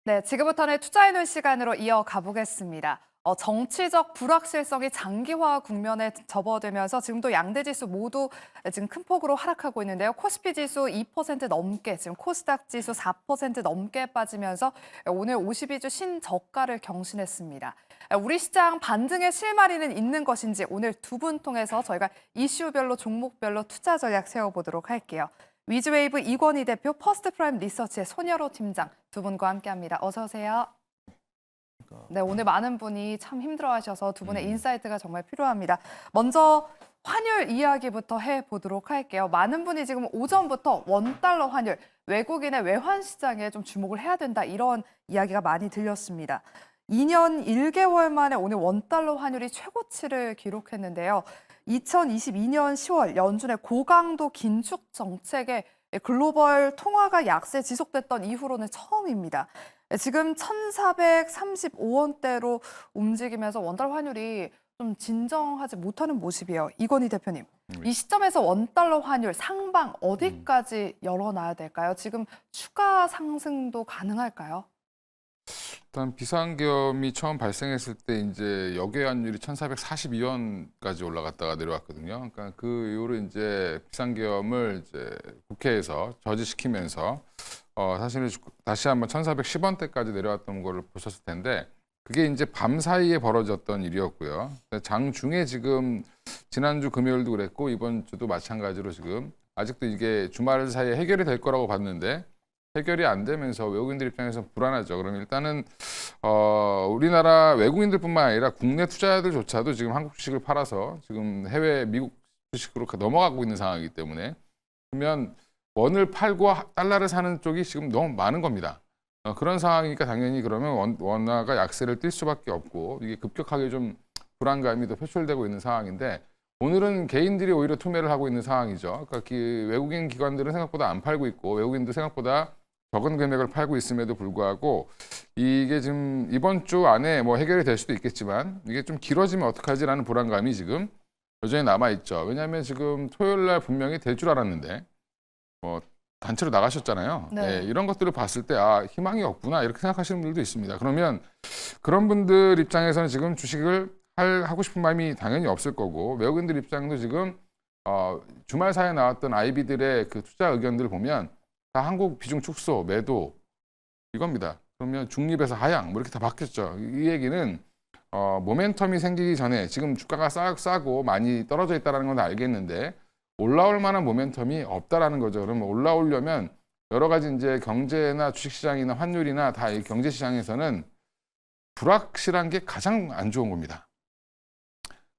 네, 지금부터는 투자해놓은 시간으로 이어가 보겠습니다. 정치적 불확실성이 장기화 국면에 접어들면서 지금도 양대 지수 모두 지금 큰 폭으로 하락하고 있는데요. 코스피 지수 2% 넘게, 지금 코스닥 지수 4% 넘게 빠지면서 오늘 52주 신저가를 경신했습니다. 우리 시장 반등의 실마리는 있는 것인지 오늘 두 분 통해서 저희가 이슈별로 종목별로 투자 전략 세워보도록 할게요. 위즈웨이브 이권희 대표, 퍼스트프라임 리서치의 손여로 팀장 두 분과 함께합니다. 어서 오세요. 네, 오늘 많은 분이 참 힘들어하셔서 두 분의 인사이트가 정말 필요합니다. 먼저 환율 이야기부터 해보도록 할게요. 많은 분이 지금 오전부터 원달러 환율, 외국인의 외환 시장에 좀 주목을 해야 된다 이런 이야기가 많이 들렸습니다. 2년 1개월 만에 오늘 원달러 환율이 최고치를 기록했는데요. 2022년 10월 연준의 고강도 긴축 정책에 글로벌 통화가 약세 지속됐던 이후로는 처음입니다. 지금 1,435원대로 움직이면서 원달러 환율이 좀 진정하지 못하는 모습이에요. 이건희 대표님, 이 시점에서 원달러 환율 상방 어디까지 열어놔야 될까요? 지금 추가 상승도 가능할까요? 일단 비상계엄이 처음 발생했을 때 이제 역외환율이 1,442원까지 올라갔다가 내려왔거든요. 그러니까 그 이후로 이제 비상계엄을 이제 국회에서 저지시키면서 사실은 다시 한번 1,410원대까지 내려왔던 거를 보셨을 텐데 그게 이제 밤 사이에 벌어졌던 일이었고요. 장중에 지금 지난주 금요일도 그랬고 이번 주도 마찬가지로 지금 아직도 이게 주말 사이에 해결이 될 거라고 봤는데 해결이 안 되면서 외국인들 입장에서 불안하죠. 그럼 일단은 우리나라 외국인들뿐만 아니라 국내 투자자들조차도 지금 한국 주식을 팔아서 지금 해외 미국 주식으로 넘어가고 있는 상황이기 때문에 그러면 원을 팔고 달러를 사는 쪽이 지금 너무 많은 겁니다. 그런 상황이니까 당연히 그러면 원화가 약세를 띨 수밖에 없고 이게 급격하게 좀 불안감이 더 표출되고 있는 상황인데 오늘은 개인들이 오히려 투매를 하고 있는 상황이죠. 그러니까 외국인 기관들은 생각보다 안 팔고 있고 외국인도 생각보다 적은 금액을 팔고 있음에도 불구하고 이게 지금 이번 주 안에 뭐 해결이 될 수도 있겠지만 이게 좀 길어지면 어떡하지라는 불안감이 지금 여전히 남아있죠. 왜냐하면 지금 토요일 날 분명히 될 줄 알았는데 단체로 나가셨잖아요. 네. 이런 것들을 봤을 때 희망이 없구나 이렇게 생각하시는 분들도 있습니다. 그러면 그런 분들 입장에서는 지금 주식을 하고 싶은 마음이 당연히 없을 거고 외국인들 입장도 지금 주말 사이에 나왔던 IB들의 그 투자 의견들을 보면 다 한국 비중 축소, 매도 이겁니다. 그러면 중립에서 하향 뭐 이렇게 다 바뀌었죠. 이 얘기는 모멘텀이 생기기 전에 지금 주가가 싸고 많이 떨어져 있다는 건 알겠는데 올라올 만한 모멘텀이 없다라는 거죠. 그러면 올라오려면 여러 가지 이제 경제나 주식시장이나 환율이나 다 이 경제시장에서는 불확실한 게 가장 안 좋은 겁니다.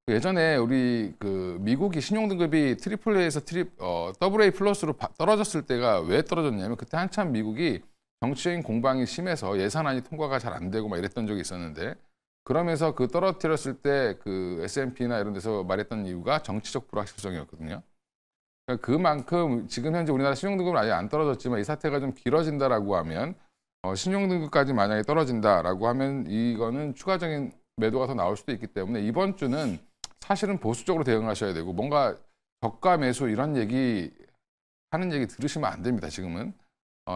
예전에 우리 그 미국이 신용등급이 AAA에서 AA 플러스로 떨어졌을 때가 왜 떨어졌냐면 그때 한참 미국이 정치적인 공방이 심해서 예산안이 통과가 잘 안 되고 막 이랬던 적이 있었는데 그러면서 그 떨어뜨렸을 때 그 S&P나 이런 데서 말했던 이유가 정치적 불확실성이었거든요. 그러니까 그만큼 지금 현재 우리나라 신용등급은 아직 안 떨어졌지만 이 사태가 좀 길어진다라고 하면 신용등급까지 만약에 떨어진다라고 하면 이거는 추가적인 매도가 더 나올 수도 있기 때문에 이번 주는 사실은 보수적으로 대응하셔야 되고 뭔가 저가 매수 이런 얘기 하는 얘기 들으시면 안 됩니다. 지금은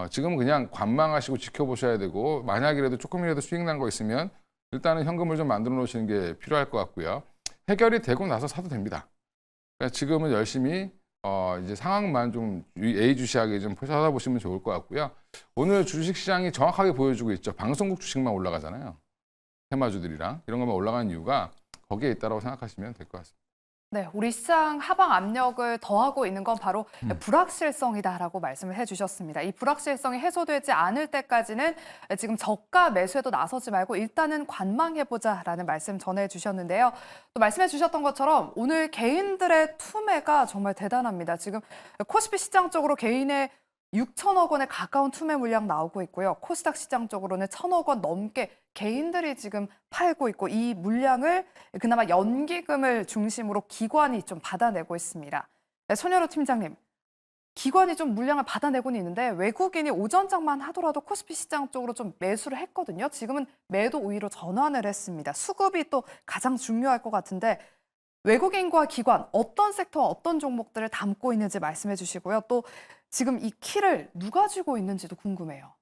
지금은 그냥 관망하시고 지켜보셔야 되고 만약이라도 조금이라도 수익 난 거 있으면 일단은 현금을 좀 만들어 놓으시는 게 필요할 것 같고요. 해결이 되고 나서 사도 됩니다. 그러니까 지금은 열심히 이제 상황만 좀 예의주시하게 좀 찾아보시면 좋을 것 같고요. 오늘 주식시장이 정확하게 보여주고 있죠. 방송국 주식만 올라가잖아요. 테마주들이랑 이런 것만 올라가는 이유가 거기에 있다고 생각하시면 될 것 같습니다. 네, 우리 시장 하방 압력을 더하고 있는 건 바로 불확실성이다라고 말씀을 해주셨습니다. 이 불확실성이 해소되지 않을 때까지는 지금 저가 매수에도 나서지 말고 일단은 관망해보자라는 말씀 전해주셨는데요. 또 말씀해주셨던 것처럼 오늘 개인들의 투매가 정말 대단합니다. 지금 코스피 시장 쪽으로 개인의 6천억 원에 가까운 투매 물량 나오고 있고요. 코스닥 시장 쪽으로는 1,000억 원 넘게 개인들이 지금 팔고 있고 이 물량을 그나마 연기금을 중심으로 기관이 좀 받아내고 있습니다. 네, 손여로 팀장님, 기관이 좀 물량을 받아내고는 있는데 외국인이 오전장만 하더라도 코스피 시장 쪽으로 좀 매수를 했거든요. 지금은 매도 우위로 전환을 했습니다. 수급이 또 가장 중요할 것 같은데 외국인과 기관 어떤 섹터와 어떤 종목들을 담고 있는지 말씀해 주시고요. 또 지금 이 키를 누가 쥐고 있는지도 궁금해요.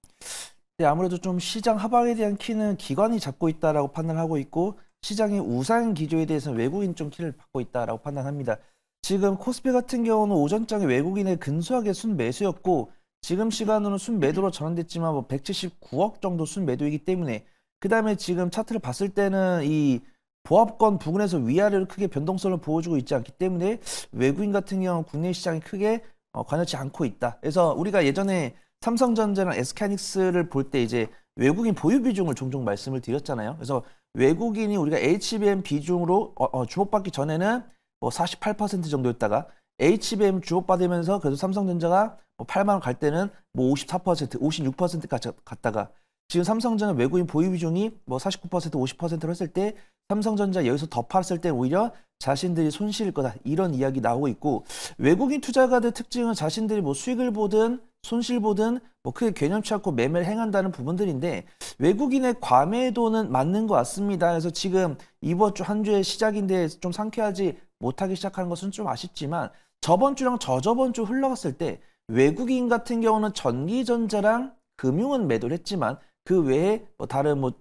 근데 아무래도 좀 시장 하방에 대한 키는 기관이 잡고 있다라고 판단하고 있고 시장의 우상 기조에 대해서는 외국인 좀 키를 받고 있다라고 판단합니다. 지금 코스피 같은 경우는 오전장에 외국인의 근소하게 순매수였고 지금 시간으로는 순매도로 전환됐지만 뭐 179억 정도 순매도이기 때문에 그다음에 지금 차트를 봤을 때는 이 보합권 부근에서 위아래로 크게 변동성을 보여주고 있지 않기 때문에 외국인 같은 경우는 국내 시장이 크게 관여치 않고 있다. 그래서 우리가 예전에 삼성전자랑 SK하이닉스를 볼 때 이제 외국인 보유 비중을 종종 말씀을 드렸잖아요. 그래서 외국인이 우리가 HBM 비중으로 주목받기 전에는 뭐 48% 정도였다가 HBM 주목받으면서 그래도 삼성전자가 뭐 8만 원 갈 때는 뭐 54%, 56%까지 갔다가 지금 삼성전자 외국인 보유 비중이 뭐 49%, 50%로 했을 때 삼성전자 여기서 더 팔았을 때 오히려 자신들이 손실일 거다 이런 이야기 나오고 있고 외국인 투자가들 특징은 자신들이 뭐 수익을 보든 손실 보든 뭐 크게 개념치 않고 매매를 행한다는 부분들인데 외국인의 과매도는 맞는 것 같습니다. 그래서 지금 이번 주 한 주의 시작인데 좀 상쾌하지 못하기 시작하는 것은 좀 아쉽지만 저번 주랑 저저번 주 흘러갔을 때 외국인 같은 경우는 전기전자랑 금융은 매도를 했지만 그 외에 뭐 다른 뭐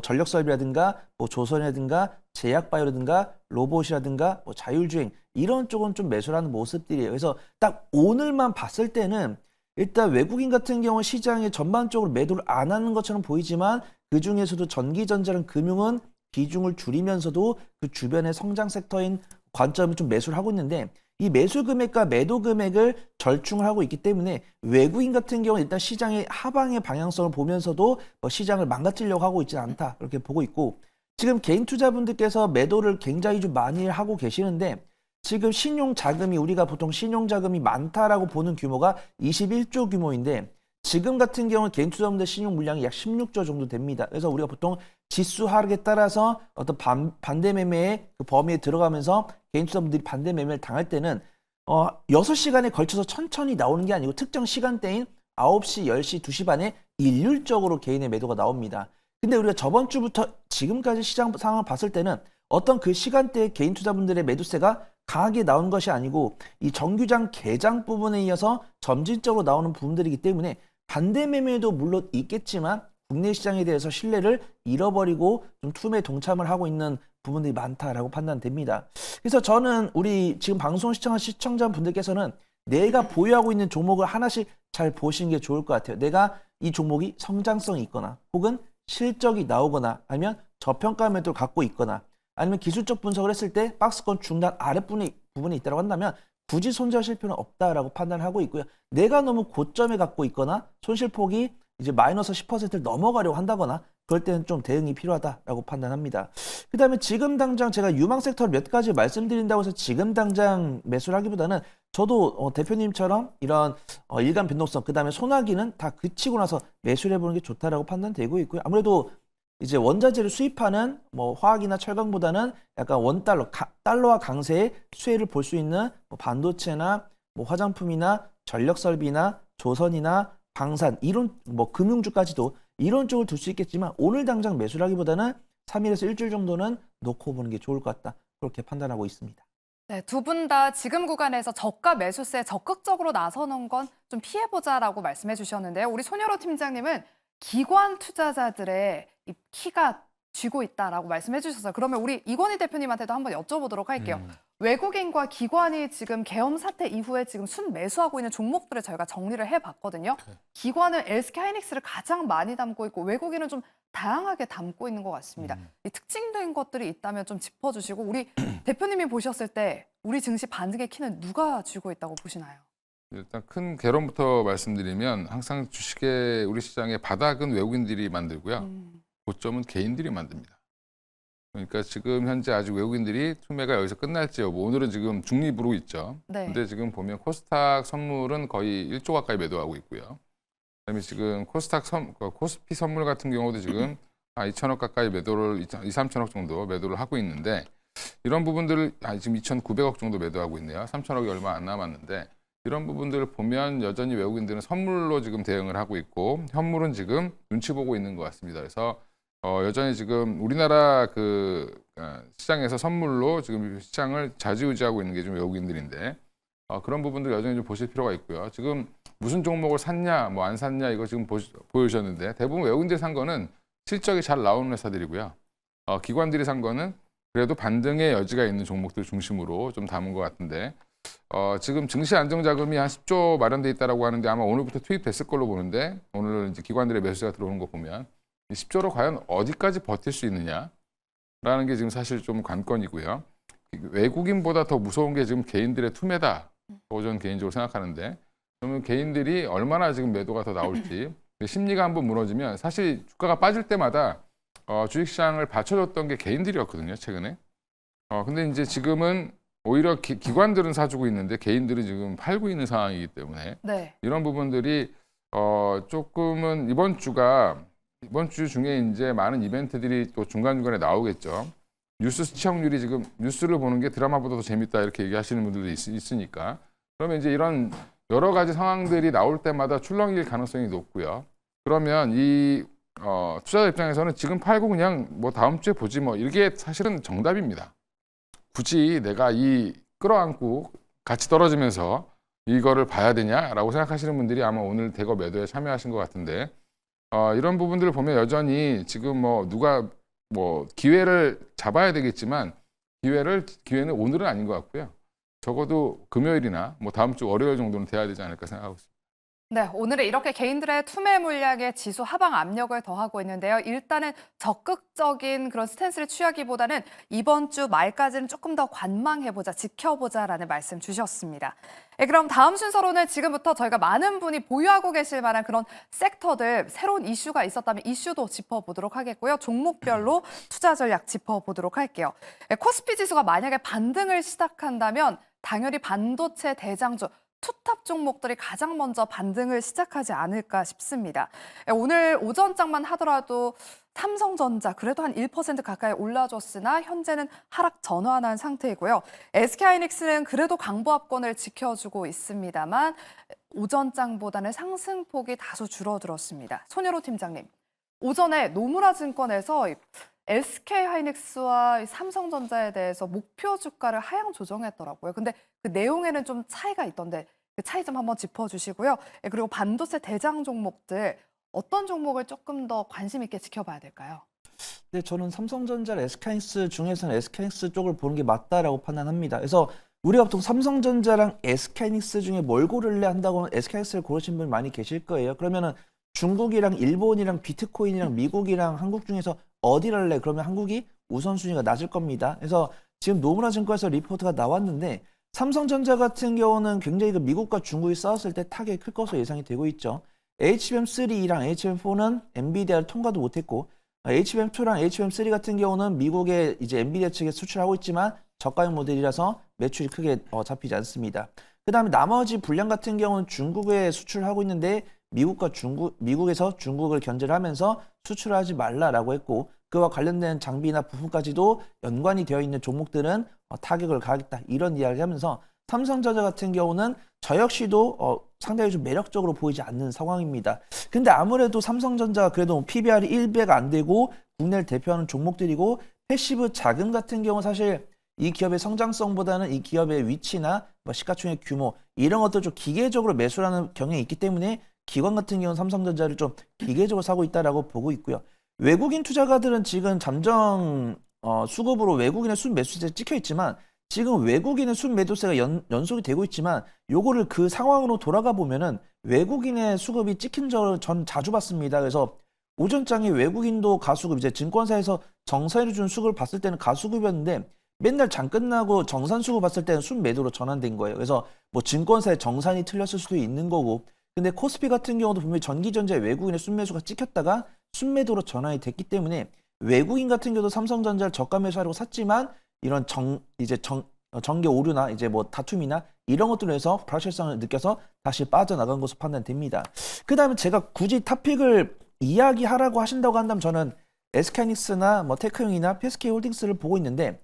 전력설비라든가 뭐 조선이라든가 제약바이오라든가 로봇이라든가 뭐 자율주행 이런 쪽은 좀 매수를 하는 모습들이에요. 그래서 딱 오늘만 봤을 때는 일단 외국인 같은 경우 시장에 전반적으로 매도를 안 하는 것처럼 보이지만 그 중에서도 전기전자랑 금융은 비중을 줄이면서도 그 주변의 성장 섹터인 관점을 좀 매수를 하고 있는데 이 매수 금액과 매도 금액을 절충을 하고 있기 때문에 외국인 같은 경우는 일단 시장의 하방의 방향성을 보면서도 뭐 시장을 망가뜨리려고 하고 있지 않다 그렇게 보고 있고 지금 개인 투자분들께서 매도를 굉장히 좀 많이 하고 계시는데 지금 신용 자금이 우리가 보통 신용 자금이 많다라고 보는 규모가 21조 규모인데 지금 같은 경우는 개인 투자분들 신용 물량이 약 16조 정도 됩니다. 그래서 우리가 보통 지수 하락에 따라서 어떤 반대 매매의 그 범위에 들어가면서 개인 투자분들이 반대 매매를 당할 때는 6시간에 걸쳐서 천천히 나오는 게 아니고 특정 시간대인 9시, 10시, 2시 반에 일률적으로 개인의 매도가 나옵니다. 근데 우리가 저번 주부터 지금까지 시장 상황을 봤을 때는 어떤 그 시간대에 개인 투자분들의 매도세가 강하게 나온 것이 아니고 이 정규장 개장 부분에 이어서 점진적으로 나오는 부분들이기 때문에 반대 매매도 물론 있겠지만 국내 시장에 대해서 신뢰를 잃어버리고 좀 투매 동참을 하고 있는 부분들이 많다라고 판단됩니다. 그래서 저는 우리 지금 방송 시청한 시청자분들께서는 내가 보유하고 있는 종목을 하나씩 잘 보시는 게 좋을 것 같아요. 내가 이 종목이 성장성이 있거나 혹은 실적이 나오거나 아니면 저평가 매도를 갖고 있거나 아니면 기술적 분석을 했을 때 박스권 중단 아랫부분에 있다고 한다면 굳이 손절하실 필요는 없다라고 판단하고 있고요. 내가 너무 고점에 갖고 있거나 손실폭이 이제 마이너스 10%를 넘어가려고 한다거나 그럴 때는 좀 대응이 필요하다라고 판단합니다. 그 다음에 지금 당장 제가 유망 섹터를 몇 가지 말씀드린다고 해서 지금 당장 매수를 하기보다는 저도 대표님처럼 이런 일간 변동성 그 다음에 소나기는 다 그치고 나서 매수를 해보는 게 좋다라고 판단되고 있고요. 아무래도 이제 원자재를 수입하는 뭐 화학이나 철강보다는 약간 원달러, 달러와 강세의 수혜를 볼 수 있는 뭐 반도체나 뭐 화장품이나 전력설비나 조선이나 방산 이런 뭐 금융주까지도 이런 쪽을 둘 수 있겠지만 오늘 당장 매수를 하기보다는 3일에서 일주일 정도는 놓고 보는 게 좋을 것 같다. 그렇게 판단하고 있습니다. 네, 두 분 다 지금 구간에서 저가 매수세에 적극적으로 나서는 건 좀 피해보자라고 말씀해 주셨는데요. 우리 손여로 팀장님은 기관 투자자들의 이 키가 쥐고 있다라고 말씀해 주셔서 그러면 우리 이건희 대표님한테도 한번 여쭤보도록 할게요. 외국인과 기관이 지금 계엄 사태 이후에 지금 순매수하고 있는 종목들을 저희가 정리를 해봤거든요. 기관은 SK하이닉스를 가장 많이 담고 있고 외국인은 좀 다양하게 담고 있는 것 같습니다. 이 특징된 것들이 있다면 좀 짚어주시고 우리 대표님이 보셨을 때 우리 증시 반등의 키는 누가 쥐고 있다고 보시나요? 일단 큰 개론부터 말씀드리면 항상 주식의 우리 시장의 바닥은 외국인들이 만들고요. 고점은 개인들이 만듭니다. 그러니까 지금 현재 아직 외국인들이 투매가 여기서 끝날지 여부 오늘은 지금 중립으로 있죠. 네. 근데 지금 보면 코스닥 선물은 거의 1조 가까이 매도하고 있고요. 그다음에 지금 코스피 선물 같은 경우도 지금 2천억 가까이 매도를 2, 3천억 정도 매도를 하고 있는데 이런 부분들을 지금 2,900억 정도 매도하고 있네요. 3천억이 얼마 안 남았는데 이런 부분들을 보면 여전히 외국인들은 선물로 지금 대응을 하고 있고 현물은 지금 눈치 보고 있는 것 같습니다. 그래서 여전히 지금 우리나라 시장에서 선물로 지금 시장을 좌지우지하고 있는 게 좀 외국인들인데 그런 부분들 여전히 좀 보실 필요가 있고요. 지금 무슨 종목을 샀냐, 뭐 안 샀냐 이거 지금 보여주셨는데 대부분 외국인들이 산 거는 실적이 잘 나오는 회사들이고요. 기관들이 산 거는 그래도 반등의 여지가 있는 종목들 중심으로 좀 담은 것 같은데 지금 증시 안정자금이 한 10조 마련돼 있다라고 하는데 아마 오늘부터 투입됐을 걸로 보는데 오늘 이제 기관들의 매수가 들어오는 거 보면 이 10조로 과연 어디까지 버틸 수 있느냐라는 게 지금 사실 좀 관건이고요. 외국인보다 더 무서운 게 지금 개인들의 투매다. 저는 개인적으로 생각하는데 그러면 개인들이 얼마나 지금 매도가 더 나올지 심리가 한번 무너지면 사실 주가가 빠질 때마다 주식시장을 받쳐줬던 게 개인들이었거든요, 최근에. 근데 이제 지금은 오히려 기관들은 사주고 있는데 개인들은 지금 팔고 있는 상황이기 때문에 네. 이런 부분들이 조금은 이번 주 중에 이제 많은 이벤트들이 또 중간중간에 나오겠죠. 뉴스 시청률이 지금 뉴스를 보는 게 드라마보다 더 재밌다 이렇게 얘기하시는 분들도 있으니까 그러면 이제 이런 여러 가지 상황들이 나올 때마다 출렁일 가능성이 높고요. 그러면 이 투자자 입장에서는 지금 팔고 그냥 뭐 다음 주에 보지 뭐 이게 사실은 정답입니다. 굳이 내가 이 끌어안고 같이 떨어지면서 이거를 봐야 되냐라고 생각하시는 분들이 아마 오늘 대거 매도에 참여하신 것 같은데 이런 부분들을 보면 여전히 지금 뭐 누가 뭐 기회를 잡아야 되겠지만 기회는 오늘은 아닌 것 같고요. 적어도 금요일이나 뭐 다음 주 월요일 정도는 돼야 되지 않을까 생각하고 있습니다. 네, 오늘은 이렇게 개인들의 투매 물량에 지수 하방 압력을 더하고 있는데요. 일단은 적극적인 그런 스탠스를 취하기보다는 이번 주 말까지는 조금 더 관망해보자, 지켜보자라는 말씀 주셨습니다. 네, 그럼 다음 순서로는 지금부터 저희가 많은 분이 보유하고 계실 만한 그런 섹터들, 새로운 이슈가 있었다면 이슈도 짚어보도록 하겠고요. 종목별로 투자 전략 짚어보도록 할게요. 네, 코스피 지수가 만약에 반등을 시작한다면 당연히 반도체 대장주, 투탑 종목들이 가장 먼저 반등을 시작하지 않을까 싶습니다. 오늘 오전장만 하더라도 삼성전자 그래도 한 1% 가까이 올라줬으나 현재는 하락 전환한 상태이고요. SK하이닉스는 그래도 강보합권을 지켜주고 있습니다만 오전장보다는 상승폭이 다소 줄어들었습니다. 손여로 팀장님, 오전에 노무라 증권에서 SK하이닉스와 삼성전자에 대해서 목표 주가를 하향 조정했더라고요. 근데 그 내용에는 좀 차이가 있던데 그 차이 좀 한번 짚어주시고요. 그리고 반도체 대장 종목들 어떤 종목을 조금 더 관심 있게 지켜봐야 될까요? 네, 저는 삼성전자를 SK하이닉스 중에서는 SK하이닉스 쪽을 보는 게 맞다라고 판단합니다. 그래서 우리가 보통 삼성전자랑 SK하이닉스 중에 뭘 고를래 한다고 하면 SK하이닉스를 고르신 분 많이 계실 거예요. 그러면은 중국이랑 일본이랑 비트코인이랑 미국이랑 한국 중에서 어디를 할래? 그러면 한국이 우선순위가 낮을 겁니다. 그래서 지금 노무라 증권에서 리포트가 나왔는데 삼성전자 같은 경우는 굉장히 그 미국과 중국이 싸웠을 때 타격이 클 것으로 예상이 되고 있죠. HBM3랑 HBM4는 엔비디아를 통과도 못했고 HBM2랑 HBM3 같은 경우는 미국의 이제 엔비디아 측에 수출하고 있지만 저가형 모델이라서 매출이 크게 잡히지 않습니다. 그 다음에 나머지 분량 같은 경우는 중국에 수출하고 있는데 미국에서 중국을 견제를 하면서 수출하지 말라라고 했고 그와 관련된 장비나 부품까지도 연관이 되어 있는 종목들은 타격을 가하겠다 이런 이야기를 하면서 삼성전자 같은 경우는 저 역시도 상당히 좀 매력적으로 보이지 않는 상황입니다. 근데 아무래도 삼성전자가 그래도 PBR이 1배가 안 되고 국내를 대표하는 종목들이고 패시브 자금 같은 경우 사실 이 기업의 성장성보다는 이 기업의 위치나 뭐 시가총액 규모 이런 것들 좀 기계적으로 매수하는 경향이 있기 때문에 기관 같은 경우는 삼성전자를 좀 기계적으로 사고 있다라고 보고 있고요. 외국인 투자가들은 지금 잠정 수급으로 외국인의 순매수세 찍혀 있지만 지금 외국인의 순매도세가 연속이 되고 있지만 요거를 그 상황으로 돌아가 보면은 외국인의 수급이 찍힌 전 자주 봤습니다. 그래서 오전장에 외국인도 가수급 이제 증권사에서 정산해 준 수급을 봤을 때는 가수급이었는데 맨날 장 끝나고 정산 수급 봤을 때는 순매도로 전환된 거예요. 그래서 뭐 증권사의 정산이 틀렸을 수도 있는 거고 근데 코스피 같은 경우도 분명히 전기전자에 외국인의 순매수가 찍혔다가 순매도로 전환이 됐기 때문에 외국인 같은 경우도 삼성전자를 저가 매수하려고 샀지만 이런 정계 오류나 이제 뭐 다툼이나 이런 것들로 해서 불확실성을 느껴서 다시 빠져나간 것으로 판단됩니다. 그 다음에 제가 굳이 탑픽을 이야기하라고 하신다고 한다면 저는 SK하이닉스나 뭐 테크용이나 PSK홀딩스를 보고 있는데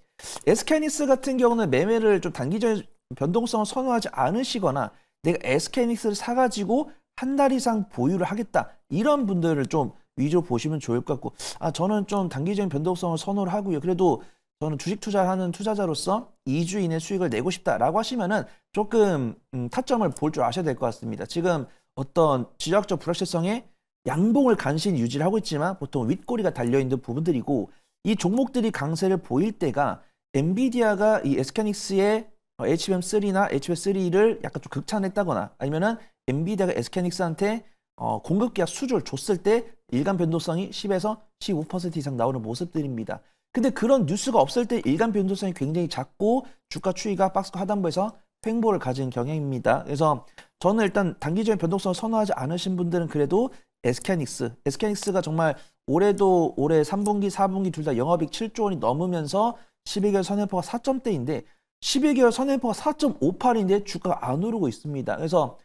SK하이닉스 같은 경우는 매매를 좀 단기적인 변동성을 선호하지 않으시거나 내가 SK하이닉스를 사가지고 한 달 이상 보유를 하겠다 이런 분들을 좀 위주로 보시면 좋을 것 같고 저는 좀 단기적인 변동성을 선호를 하고요. 그래도 저는 주식 투자하는 투자자로서 2주 이내 수익을 내고 싶다라고 하시면은 조금 타점을 볼 줄 아셔야 될 것 같습니다. 지금 어떤 지정학적 불확실성에 양봉을 간신히 유지를 하고 있지만 보통 윗꼬리가 달려있는 부분들이고 이 종목들이 강세를 보일 때가 엔비디아가 이 SK하이닉스의 HBM3나 HBM3를 약간 좀 극찬했다거나 아니면은 엔비디아가 SK하이닉스한테 공급 계약 수주를 줬을 때 일간 변동성이 10에서 15% 이상 나오는 모습들입니다. 근데 그런 뉴스가 없을 때 일간 변동성이 굉장히 작고 주가 추이가 박스 하단부에서 횡보를 가진 경향입니다. 그래서 저는 일단 단기적인 변동성을 선호하지 않으신 분들은 그래도 SK하이닉스가 정말 올해도 올해 3분기, 4분기 둘 다 영업이익 7조 원이 넘으면서 12개월 선행포가 4점대인데 12개월 선행포가 4.58인데 주가가 안 오르고 있습니다. 그래서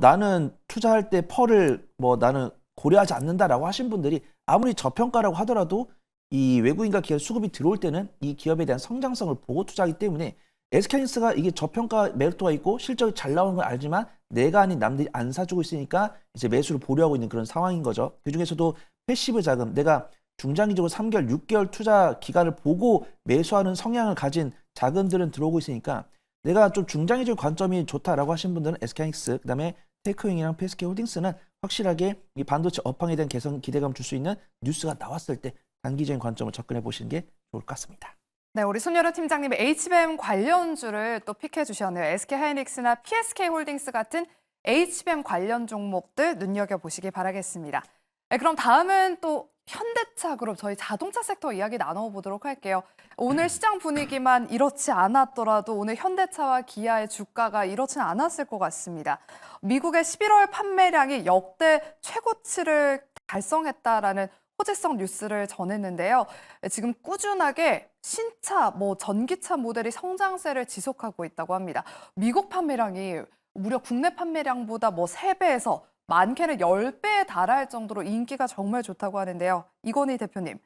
나는 투자할 때 펄을 나는 고려하지 않는다라고 하신 분들이 아무리 저평가라고 하더라도 이 외국인과 기업 수급이 들어올 때는 이 기업에 대한 성장성을 보고 투자하기 때문에 SK하이닉스가 이게 저평가 매력도가 있고 실적이 잘 나오는 걸 알지만 내가 아닌 남들이 안 사주고 있으니까 이제 매수를 보류하고 있는 그런 상황인 거죠. 그중에서도 패시브 자금, 내가 중장기적으로 3개월, 6개월 투자 기간을 보고 매수하는 성향을 가진 자금들은 들어오고 있으니까 내가 좀 중장기적 관점이 좋다라고 하신 분들은 SK하이닉스, 그다음에 테크윙이랑 PSK홀딩스는 확실하게 이 반도체 업황에 대한 개선 기대감 줄 수 있는 뉴스가 나왔을 때 단기적인 관점을 접근해 보시는 게 좋을 것 같습니다. 네, 우리 손여루 팀장님이 HBM 관련주를 또 픽해 주셨네요. SK하이닉스나 PSK홀딩스 같은 HBM 관련 종목들 눈여겨보시기 바라겠습니다. 네, 그럼 다음은 또 현대차 그룹, 저희 자동차 섹터 이야기 나눠보도록 할게요. 오늘 시장 분위기만 이렇지 않았더라도 오늘 현대차와 기아의 주가가 이렇지는 않았을 것 같습니다. 미국의 11월 판매량이 역대 최고치를 달성했다라는 호재성 뉴스를 전했는데요. 지금 꾸준하게 신차, 전기차 모델이 성장세를 지속하고 있다고 합니다. 미국 판매량이 무려 국내 판매량보다 3배에서 많게는 10배에 달할 정도로 인기가 정말 좋다고 하는데요. 이건희 대표님,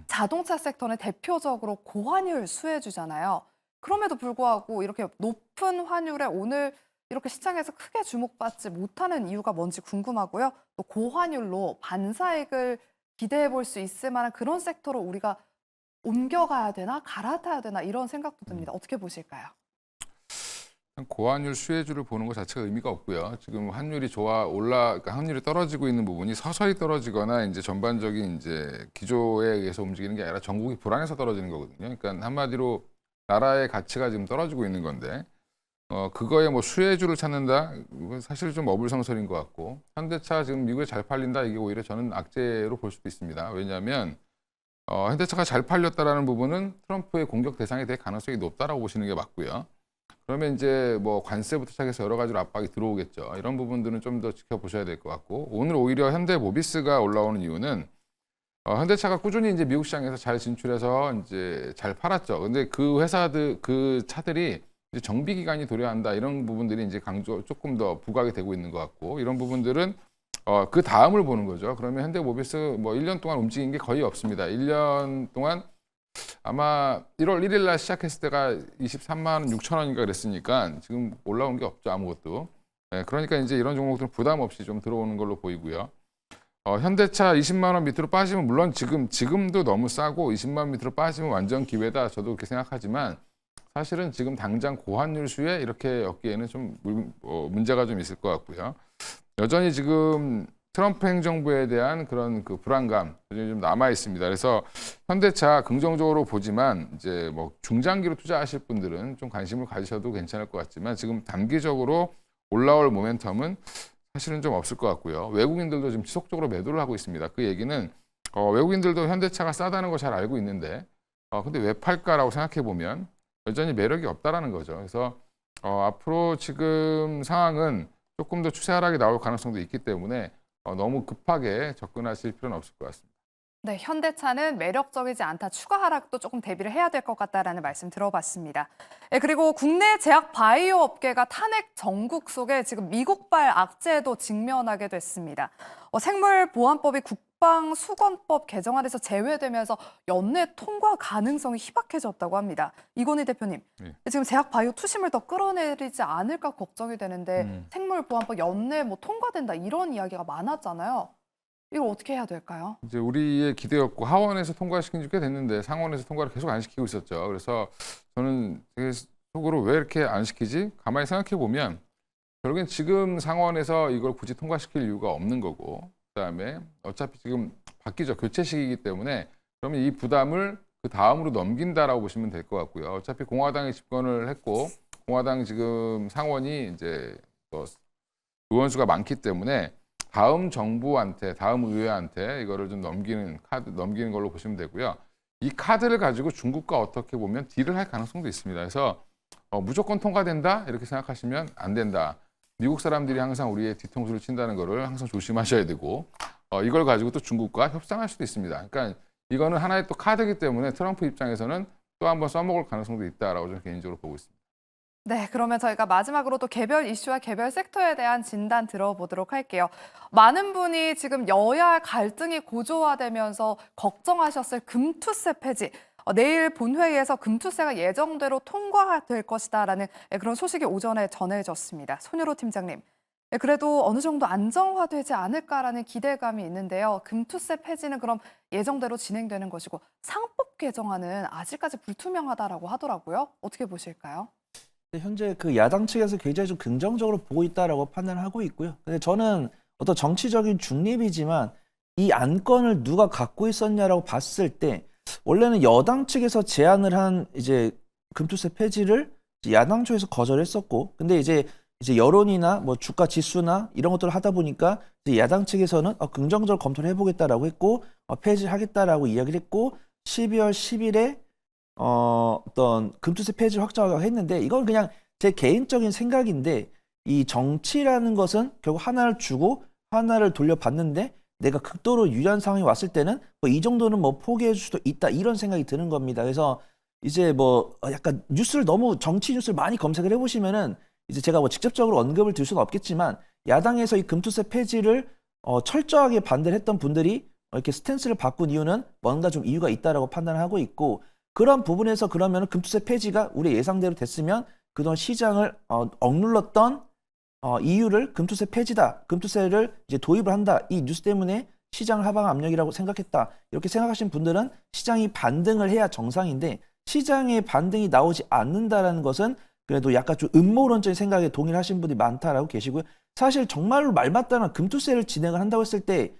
자동차 섹터는 대표적으로 고환율 수혜주잖아요. 그럼에도 불구하고 이렇게 높은 환율에 오늘 이렇게 시장에서 크게 주목받지 못하는 이유가 뭔지 궁금하고요. 또 고환율로 반사익을 기대해 볼 수 있을 만한 그런 섹터로 우리가 옮겨가야 되나 갈아타야 되나 이런 생각도 듭니다. 어떻게 보실까요? 고환율 수혜주를 보는 것 자체가 의미가 없고요. 지금 환율이 그러니까 환율이 떨어지고 있는 부분이 서서히 떨어지거나 이제 전반적인 이제 기조에 의해서 움직이는 게 아니라 전국이 불안해서 떨어지는 거거든요. 그러니까 한마디로 나라의 가치가 지금 떨어지고 있는 건데 그거에 수혜주를 찾는다? 이건 사실 좀 어불성설인 것 같고 현대차 지금 미국에 잘 팔린다 이게 오히려 저는 악재로 볼 수도 있습니다. 왜냐하면 현대차가 잘 팔렸다라는 부분은 트럼프의 공격 대상이 될 가능성이 높다라고 보시는 게 맞고요. 그러면 이제 관세부터 시작해서 여러 가지로 압박이 들어오겠죠. 이런 부분들은 좀 더 지켜보셔야 될 것 같고 오늘 오히려 현대모비스가 올라오는 이유는 현대차가 꾸준히 이제 미국 시장에서 잘 진출해서 이제 잘 팔았죠. 근데 그 회사들 그 차들이 이제 정비 기간이 도래한다 이런 부분들이 이제 조금 더 부각이 되고 있는 것 같고 이런 부분들은 그 다음을 보는 거죠. 그러면 현대모비스 1년 동안 움직인 게 거의 없습니다. 1년 동안 아마 1월 1일 날 시작했을 때가 23만 6천 원인가 그랬으니까 지금 올라온 게 없죠. 아무것도. 네, 그러니까 이제 이런 종목들은 부담 없이 좀 들어오는 걸로 보이고요. 현대차 20만 원 밑으로 빠지면 물론 지금도 너무 싸고 20만 원 밑으로 빠지면 완전 기회다. 저도 그렇게 생각하지만 사실은 지금 당장 고환율 수에 이렇게 엮기에는 좀 문제가 좀 있을 것 같고요. 여전히 지금 트럼프 행정부에 대한 그런 그 불안감 좀 남아 있습니다. 그래서 현대차 긍정적으로 보지만 이제 중장기로 투자하실 분들은 좀 관심을 가지셔도 괜찮을 것 같지만 지금 단기적으로 올라올 모멘텀은 사실은 좀 없을 것 같고요. 외국인들도 지금 지속적으로 매도를 하고 있습니다. 그 얘기는 외국인들도 현대차가 싸다는 거 잘 알고 있는데 근데 왜 팔까라고 생각해 보면 여전히 매력이 없다라는 거죠. 그래서 앞으로 지금 상황은 조금 더 추세 하락이 나올 가능성도 있기 때문에 너무 급하게 접근하실 필요는 없을 것 같습니다. 네, 현대차는 매력적이지 않다. 추가 하락도 조금 대비를 해야 될 것 같다라는 말씀 들어봤습니다. 네, 그리고 국내 제약 바이오 업계가 탄핵 정국 속에 지금 미국발 악재에도 직면하게 됐습니다. 생물보안법이 국방수권법 개정안에서 제외되면서 연내 통과 가능성이 희박해졌다고 합니다. 이건희 대표님, 네. 지금 제약 바이오 투심을 더 끌어내리지 않을까 걱정이 되는데 생물보안법 연내 통과된다 이런 이야기가 많았잖아요. 이걸 어떻게 해야 될까요? 이제 우리의 기대였고 하원에서 통과시킨 지 꽤 됐는데 상원에서 통과를 계속 안 시키고 있었죠. 그래서 저는 되게 속으로 왜 이렇게 안 시키지? 가만히 생각해 보면 결국엔 지금 상원에서 이걸 굳이 통과시킬 이유가 없는 거고, 그다음에 어차피 지금 바뀌죠. 교체 시기이기 때문에 그러면 이 부담을 그 다음으로 넘긴다라고 보시면 될 것 같고요. 어차피 공화당이 집권을 했고 공화당 지금 상원이 이제 의원수가 많기 때문에 다음 정부한테, 다음 의회한테 이거를 좀 넘기는 걸로 보시면 되고요. 이 카드를 가지고 중국과 어떻게 보면 딜을 할 가능성도 있습니다. 그래서 무조건 통과된다 이렇게 생각하시면 안 된다. 미국 사람들이 항상 우리의 뒤통수를 친다는 거를 항상 조심하셔야 되고, 이걸 가지고 또 중국과 협상할 수도 있습니다. 그러니까 이거는 하나의 또 카드이기 때문에 트럼프 입장에서는 또 한번 써먹을 가능성도 있다라고 저는 개인적으로 보고 있습니다. 네, 그러면 저희가 마지막으로 또 개별 이슈와 개별 섹터에 대한 진단 들어보도록 할게요. 많은 분이 지금 여야 갈등이 고조화되면서 걱정하셨을 금투세 폐지. 내일 본회의에서 금투세가 예정대로 통과될 것이다라는 그런 소식이 오전에 전해졌습니다. 손유로 팀장님, 그래도 어느 정도 안정화되지 않을까라는 기대감이 있는데요. 금투세 폐지는 그럼 예정대로 진행되는 것이고 상법 개정안은 아직까지 불투명하다라고 하더라고요. 어떻게 보실까요? 현재 그 야당 측에서 굉장히 좀 긍정적으로 보고 있다라고 판단하고 있고요. 근데 저는 어떤 정치적인 중립이지만 이 안건을 누가 갖고 있었냐라고 봤을 때 원래는 여당 측에서 제안을 한 이제 금투세 폐지를 야당 쪽에서 거절했었고, 근데 이제 여론이나 뭐 주가 지수나 이런 것들을 하다 보니까 이제 야당 측에서는 긍정적으로 검토를 해보겠다라고 했고 폐지하겠다라고 이야기를 했고 12월 10일에 어떤 금투세 폐지를 확정하려고 했는데, 이건 그냥 제 개인적인 생각인데 이 정치라는 것은 결국 하나를 주고 하나를 돌려받는데 내가 극도로 유리한 상황이 왔을 때는 뭐 이 정도는 뭐 포기해 줄 수도 있다 이런 생각이 드는 겁니다. 그래서 이제 뭐 약간 뉴스를 너무 정치 뉴스를 많이 검색을 해보시면은 이제 제가 뭐 직접적으로 언급을 드릴 수는 없겠지만 야당에서 이 금투세 폐지를 철저하게 반대를 했던 분들이 이렇게 스탠스를 바꾼 이유는 뭔가 좀 이유가 있다라고 판단하고 있고, 그런 부분에서 그러면 금투세 폐지가 우리 예상대로 됐으면 그동안 시장을 억눌렀던 이유를 금투세 폐지다, 금투세를 이제 도입을 한다, 이 뉴스 때문에 시장을 하방 압력이라고 생각했다, 이렇게 생각하신 분들은 시장이 반등을 해야 정상인데 시장의 반등이 나오지 않는다라는 것은 그래도 약간 좀 음모론적인 생각에 동일하신 분이 많다라고 계시고요. 사실 정말로 말 맞다는 금투세를 진행을 한다고 했을 때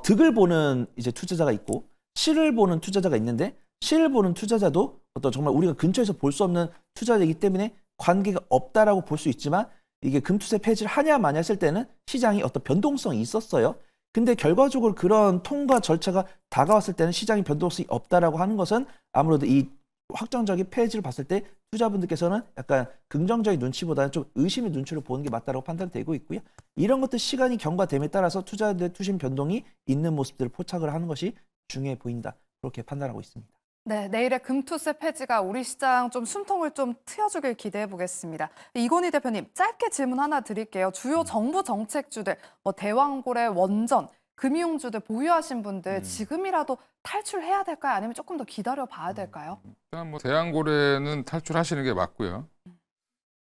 득을 보는 이제 투자자가 있고 실을 보는 투자자가 있는데, 실을 보는 투자자도 어떤 정말 우리가 근처에서 볼 수 없는 투자자이기 때문에 관계가 없다라고 볼 수 있지만, 이게 금투세 폐지를 하냐 마냐 했을 때는 시장이 어떤 변동성이 있었어요. 근데 결과적으로 그런 통과 절차가 다가왔을 때는 시장이 변동성이 없다라고 하는 것은 아무래도 이 확정적인 폐지를 봤을 때 투자분들께서는 약간 긍정적인 눈치보다는 좀 의심의 눈치로 보는 게 맞다고 판단되고 있고요. 이런 것들 시간이 경과됨에 따라서 투자자들의 투심 변동이 있는 모습들을 포착을 하는 것이 중요해 보인다, 그렇게 판단하고 있습니다. 네, 내일의 금투세 폐지가 우리 시장 좀 숨통을 좀 트여주길 기대해 보겠습니다. 이건희 대표님, 짧게 질문 하나 드릴게요. 주요 정부 정책주들, 뭐 대왕고래, 원전, 금융주들 보유하신 분들 지금이라도 탈출해야 될까요? 아니면 조금 더 기다려 봐야 될까요? 일단 뭐 대왕고래는 탈출하시는 게 맞고요.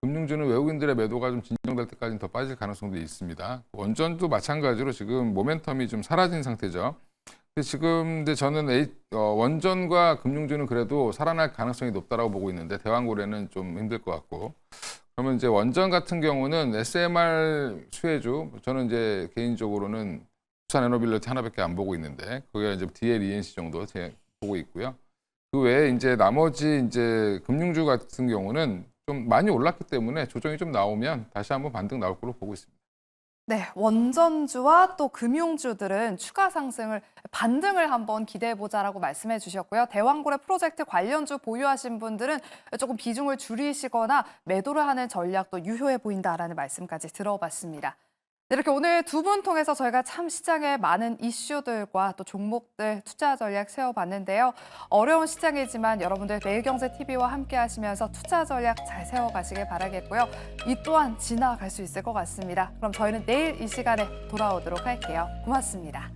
금융주는 외국인들의 매도가 좀 진정될 때까지는 더 빠질 가능성도 있습니다. 원전도 마찬가지로 지금 모멘텀이 좀 사라진 상태죠. 근데 저는 원전과 금융주는 그래도 살아날 가능성이 높다라고 보고 있는데 대왕고래는 좀 힘들 것 같고, 그러면 이제 원전 같은 경우는 SMR 수혜주, 저는 이제 개인적으로는 부산에너빌리티 하나밖에 안 보고 있는데 그게 이제 DL ENC 정도 보고 있고요. 그 외에 이제 나머지 이제 금융주 같은 경우는 좀 많이 올랐기 때문에 조정이 좀 나오면 다시 한번 반등 나올 걸로 보고 있습니다. 네, 원전주와 또 금융주들은 추가 상승을, 반등을 한번 기대해보자라고 말씀해 주셨고요. 대왕고래 프로젝트 관련주 보유하신 분들은 조금 비중을 줄이시거나 매도를 하는 전략도 유효해 보인다라는 말씀까지 들어봤습니다. 이렇게 오늘 두 분 통해서 저희가 참 시장의 많은 이슈들과 또 종목들 투자 전략 세워봤는데요. 어려운 시장이지만 여러분들 매일경제TV와 함께 하시면서 투자 전략 잘 세워가시길 바라겠고요. 이 또한 지나갈 수 있을 것 같습니다. 그럼 저희는 내일 이 시간에 돌아오도록 할게요. 고맙습니다.